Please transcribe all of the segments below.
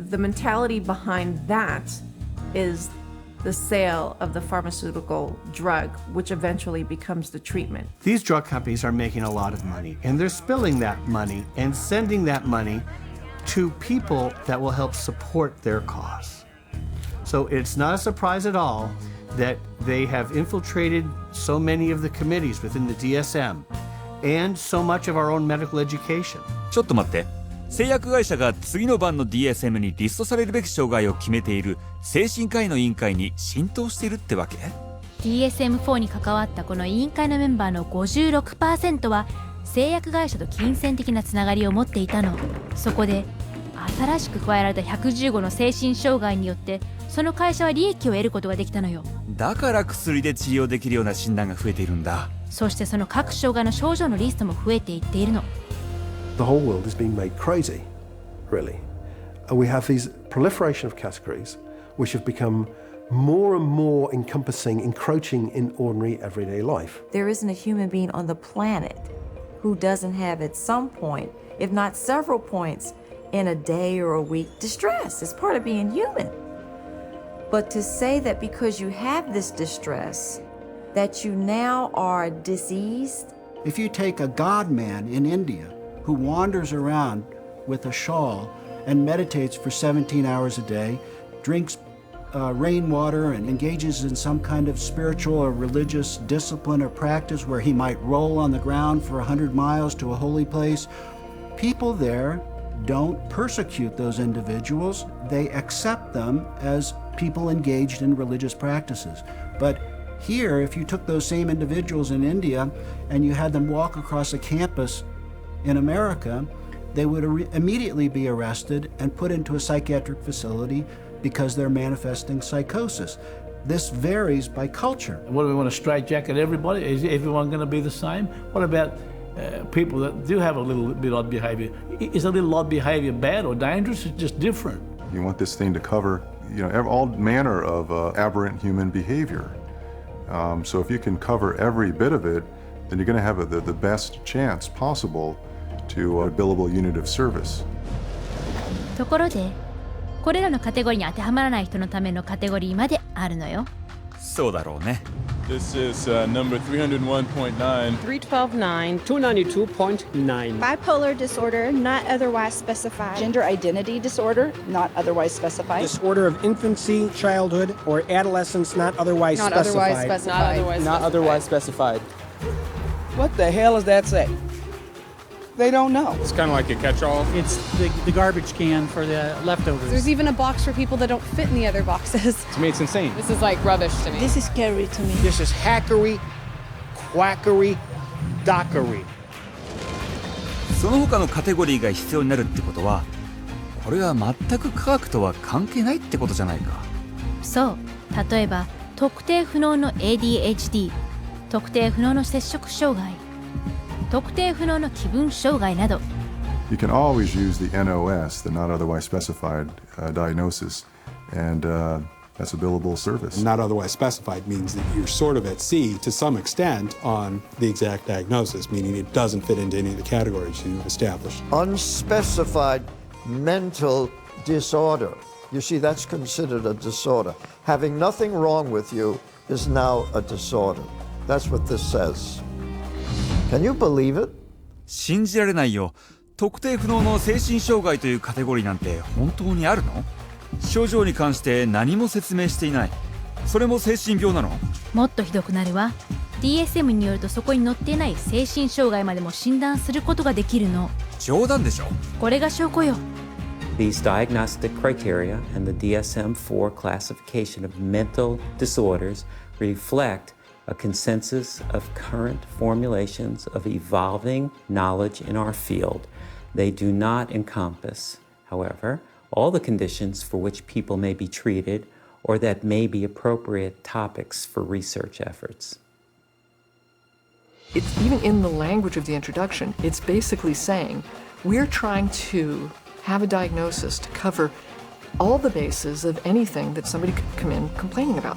the mentality behind that is the sale of the pharmaceutical drug, which eventually becomes the treatment. These drug companies are making a lot of money, and they're spilling that money and sending that money to people that will help support their cause. So it's not a surprise at all that they have infiltrated so many of the committees within the DSM and so much of our own medical education. ちょっと待って。製薬会社が次の版の DSM にリストされるべき障害を決めている精神科医の委員会に浸透しているってわけ？ DSM-4 に関わったこの委員会のメンバーの 56% は製薬会社と金銭的なつながりを持っていたの。そこで新しく加えられた115の精神障害によってその会社は利益を得ることができたのよ。だから薬で治療できるような診断が増えているんだ。そしてその各障害の症状のリストも増えていっているの。The whole world is being made crazy, really. We have these proliferation of categories which have become more and more encompassing, encroaching in ordinary everyday life. There isn't a human being on the planet who doesn't have at some point, if not several points, in a day or a week, distress. It's part of being human. But to say that because you have this distress, that you now are diseased. If you take a god man in India who wanders around with a shawl and meditates for 17 hours a day, drinks rainwater and engages in some kind of spiritual or religious discipline or practice where he might roll on the ground for 100 miles to a holy place, people there don't persecute those individuals. They accept them as people engaged in religious practices. But here, if you took those same individuals in India and you had them walk across a campus in America, they would immediately be arrested and put into a psychiatric facility because they're manifesting psychosis. This varies by culture. What do we want to straitjacket everybody? Is everyone going to be the same? What about people that do have a little bit odd behavior? Is a little odd behavior bad or dangerous? It's just different. You want this thing to cover, all manner of aberrant human behavior. So if you can cover every bit of it, then you're going to have the best chance possible to a billable unit of service. ところで、これらのカテゴリーに当てはまらない人のためのカテゴリーまであるのよ。そうだろうね。This is number 301.9. 312.9. 292.9. Bipolar disorder, not otherwise specified. Gender identity disorder, not otherwise specified. Disorder of infancy, childhood, or adolescence, not otherwise specified. Not otherwise specified. What the hell does that say? They don't know. It's kind of like a catch-all. It's the garbage can for the leftovers. There's even a box for people that don't fit in the other boxes. To me, it's insane. This is like rubbish to me. This is scary to me. This is hackery, quackery, dockery. その他のカテゴリーが必要になるってことは、これは全く科学とは関係ないってことじゃないか。そう。例えば、特定不能の ADHD、特定不能の摂食障害、特定不能の気分障害など。You can always use the NOS, the not otherwise specified diagnosis, and that's a billable service. Not otherwise specified means that you're sort of at sea to some extent on the exact diagnosis, meaning it doesn't fit into any of the categories you've established. Unspecified mental disorder. You see, that's considered a disorder. Having nothing wrong with you is now a disorder. That's what this says. Can you believe it? 信じられないよ。特定不能の精神障害というカテゴリーなんて本当にあるの？症状に関して何も説明していない。それも精神病なの？もっとひどくなるわ。DSM によるとそこに載っていない精神障害までも診断することができるの。冗談でしょ？これが証拠よ。These diagnostic criteria and the DSM-4 classification of mental disorders reflect a consensus of current formulations of evolving knowledge in our field. They do not encompass, however, all the conditions for which people may be treated or that may be appropriate topics for research efforts. It's even in the language of the introduction, it's basically saying we're trying to have a diagnosis to cover all the bases of anything that somebody could come in complaining about,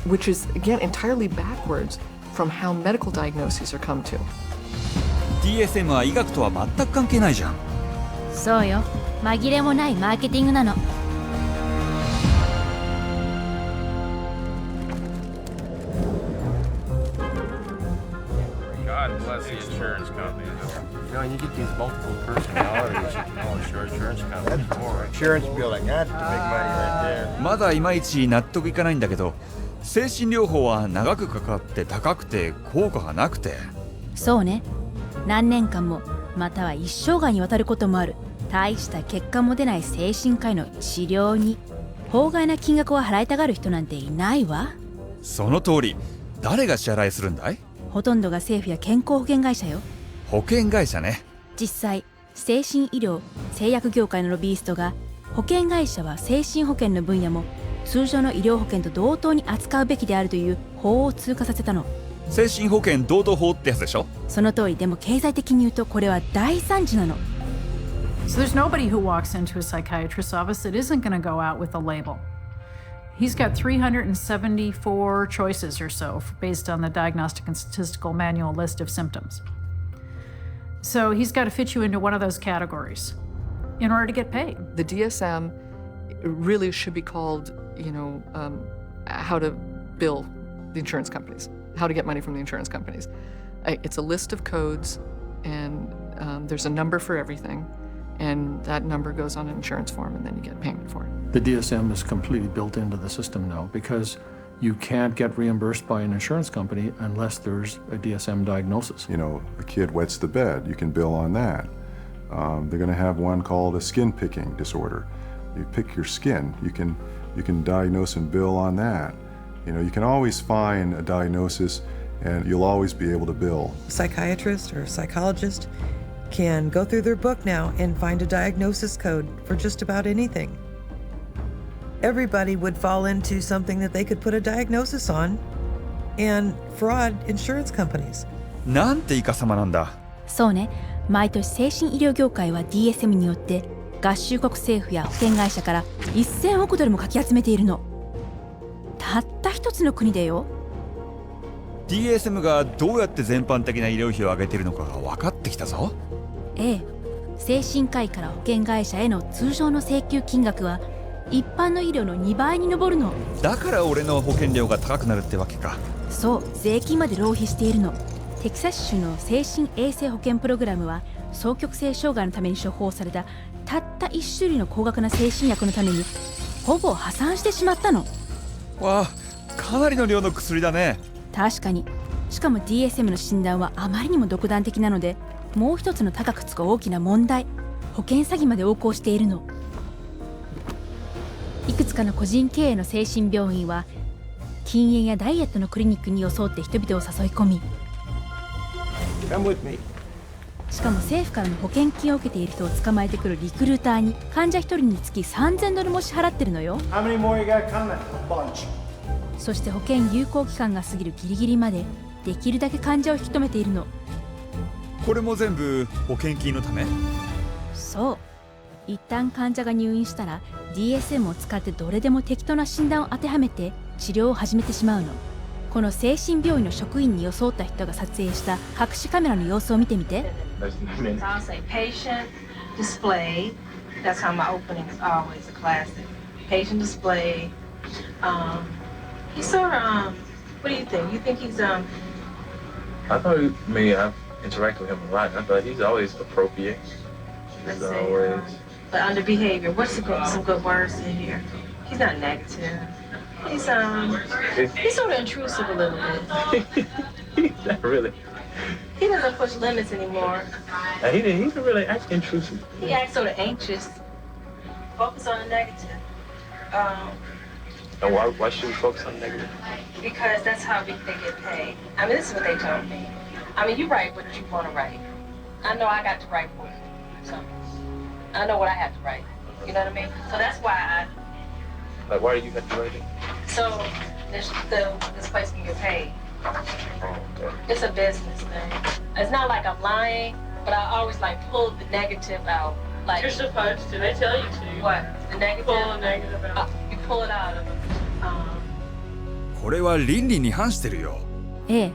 which is, again, entirely backwards from how medical diagnoses are come to. DSM は医学とは全く関係ないじゃん。そうよ、紛れもないマーケティングなの。God bless the insurance companies. You know, when you get these multiple personalities, you can call insurance companies. Insurance billing, that's the big money right there. まだいまいち納得いかないんだけど、精神療法は長くかかって高くて効果がなくて。そうね、何年間もまたは一生涯にわたることもある。大した結果も出ない精神科医の治療に法外な金額を払いたがる人なんていないわ。その通り。誰が支払いするんだい？ほとんどが政府や健康保険会社よ。保険会社ね。実際、精神医療製薬業界のロビーストが、保険会社は精神保険の分野も通常の医療保険と同等に扱うべきであるという法を通過させたの。精神保険同等法ってやつでしょ？その通り。でも経済的に言うとこれは大惨事なの。 So there's nobody who walks into a psychiatrist's office that isn't going to go out with a label. He's got 374 choices or so based on the Diagnostic and Statistical Manual list of symptoms. So he's got to fit you into one of those categories in order to get paid. The DSM really should be called, how to bill the insurance companies, how to get money from the insurance companies. It's a list of codes, and there's a number for everything, and that number goes on an insurance form, and then you get payment for it. The DSM is completely built into the system now because you can't get reimbursed by an insurance company unless there's a DSM diagnosis. You know, a kid wets the bed, you can bill on that. They're going to have one called a skin picking disorder. You pick your skin, you can diagnose and bill on that. You know, you can always find a diagnosis and you'll always be able to bill. A psychiatrist or a psychologist can go through their book now and find a diagnosis code for just about anything. Everybody would fall into something that they could put a diagnosis on and fraud insurance companies. なんてイカ様なんだ。そうね、毎年精神医療業界は DSM によって合衆国政府や保険会社から1000億ドルもかき集めているの。たった一つの国でよ。 DSM がどうやって全般的な医療費を上げているのかが分かってきたぞ。ええ、精神科医から保険会社への通常の請求金額は一般の医療の2倍に上るの。だから俺の保険料が高くなるってわけか。そう、税金まで浪費しているの。テキサス州の精神衛生保険プログラムは双極性障害のために処方されたたった1種類の高額な精神薬のためにほぼ破産してしまったの。わあ、かなりの量の薬だね。確かに。しかも DSM の診断はあまりにも独断的なので、もう一つの高くつく大きな問題、保険詐欺まで横行しているの。いくつかの個人経営の精神病院は禁煙やダイエットのクリニックに装って人々を誘い込み、しかも政府からの保険金を受けている人を捕まえてくるリクルーターに患者1人につき3000ドルも支払ってるのよ。そして保険有効期間が過ぎるギリギリまでできるだけ患者を引き止めているの。これも全部保険金のため？そう。一旦患者が入院したら DSM を使ってどれでも適当な診断を当てはめて治療を始めてしまうの。この精神病院の職員に装った人が撮影した隠しカメラの様子を見てみて。I'll say patient display. That's how my openings are always a classic. Patient display. He's sort of what do you think? You think he's I thought I've interacted with him a lot. I thought he's always appropriate. He's always. But under behavior, what's some good words in here? He's not negative. He's sort of intrusive a little bit. Not really. He doesn't push limits anymore. He's really actually intrusive. He acts sort of anxious. Focus on the negative. And why should we focus on the negative? Because that's how they get paid. I mean, this is what they told me. I mean, you write what you want to write. I know I got to write for you. So I know what I have to write. You know what I mean? So that's why Like, why do you have to write it? So this place can get paid. It's a business thing. It's not like I'm lying, but I always like pull the negative out. Like you're supposed to. They tell you to. What? The negative? Pull the negative out. You pull it out of them. これは倫理に反してるよ。ええ。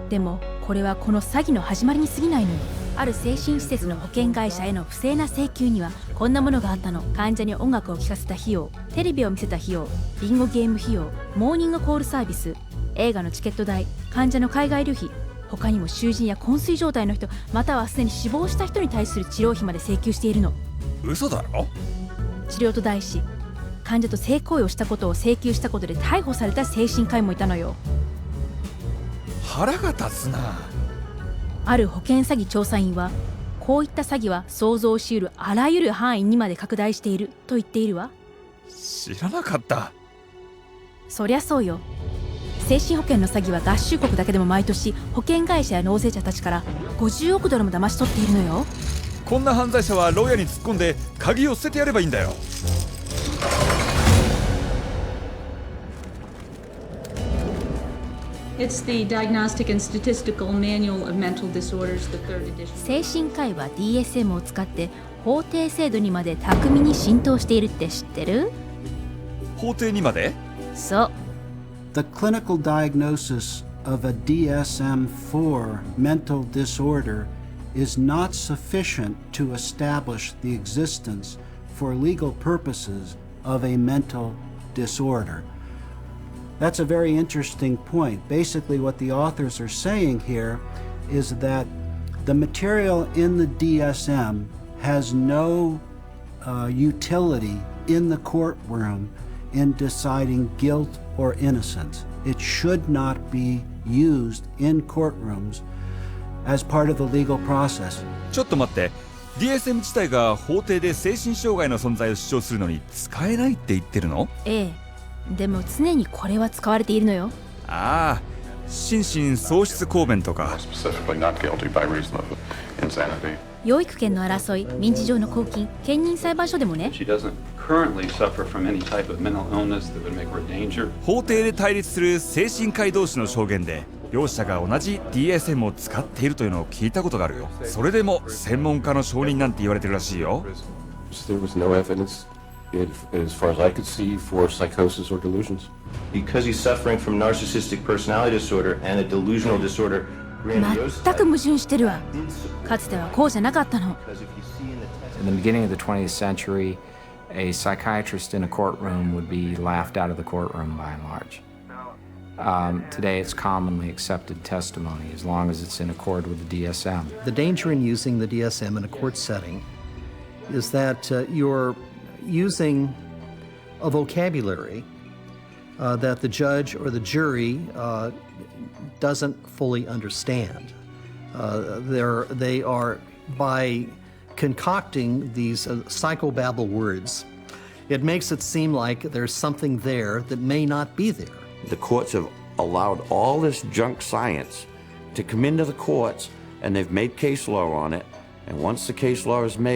でもこれはこの詐欺の始まりに過ぎないのよ。ある精神施設の保険会社への不正な請求にはこんなものがあったの。患者に音楽を聴かせた費用、テレビを見せた費用、ビンゴゲーム費用、モーニングコールサービス、映画のチケット代、患者の海外旅費、他にも囚人や昏睡状態の人、またはすでに死亡した人に対する治療費まで請求しているの。嘘だろ。治療と題し、患者と性行為をしたことを請求したことで逮捕された精神科医もいたのよ。腹が立つな。ある保険詐欺調査員は、こういった詐欺は想像し得るあらゆる範囲にまで拡大していると言っているわ。知らなかった。そりゃそうよ。精神保険の詐欺は合衆国だけでも毎年保険会社や納税者たちから50億ドルも騙し取っているのよ。こんな犯罪者は牢屋に突っ込んで鍵を捨ててやればいいんだよ。It's the Diagnostic and Statistical Manual of Mental Disorders, the third edition. 精神科医は DSM を使って法定制度にまで巧みに浸透しているって知ってる？法廷にまで？そう。The clinical diagnosis of a DSM-4 mental disorder is not sufficient to establish the existence for legal purposes of a mental disorder. That's a very interesting point. Basically, what the authors are saying here is that the material in the DSM has no utility in the courtroom in deciding guilt or innocence. It should not be used in courtrooms as part of the legal process. ちょっと待って。DSM 自体が法廷で精神障害の存在を主張するのに使えないって言ってるの？ええ。でも常にこれは使われているのよ。ああ、心神喪失抗弁とか。養育権の争い、民事上の公金、兼任裁判所でもね。法廷で対立する精神科医同士の証言で、両者が同じ DSM を使っているというのを聞いたことがあるよ。それでも専門家の承認なんて言われてるらしいよ。As far as I could see, for psychosis or delusions. Because he's suffering from narcissistic personality disorder and a delusional disorder, 全く矛盾してるわ。かつてはこうじゃなかったの。In the beginning of the 20th century, a psychiatrist in a courtroom would be laughed out of the courtroom by and large. Today, it's commonly accepted testimony as long as it's in accord with the DSM. The danger in using the DSM in a court setting is that you're using a vocabulary that the judge or the jury doesn't fully understand. They are, by concocting these psychobabble words, it makes it seem like there's something there that may not be there. The courts have allowed all this junk science to come into the courts, and they've made case law on it. And once the case law is made,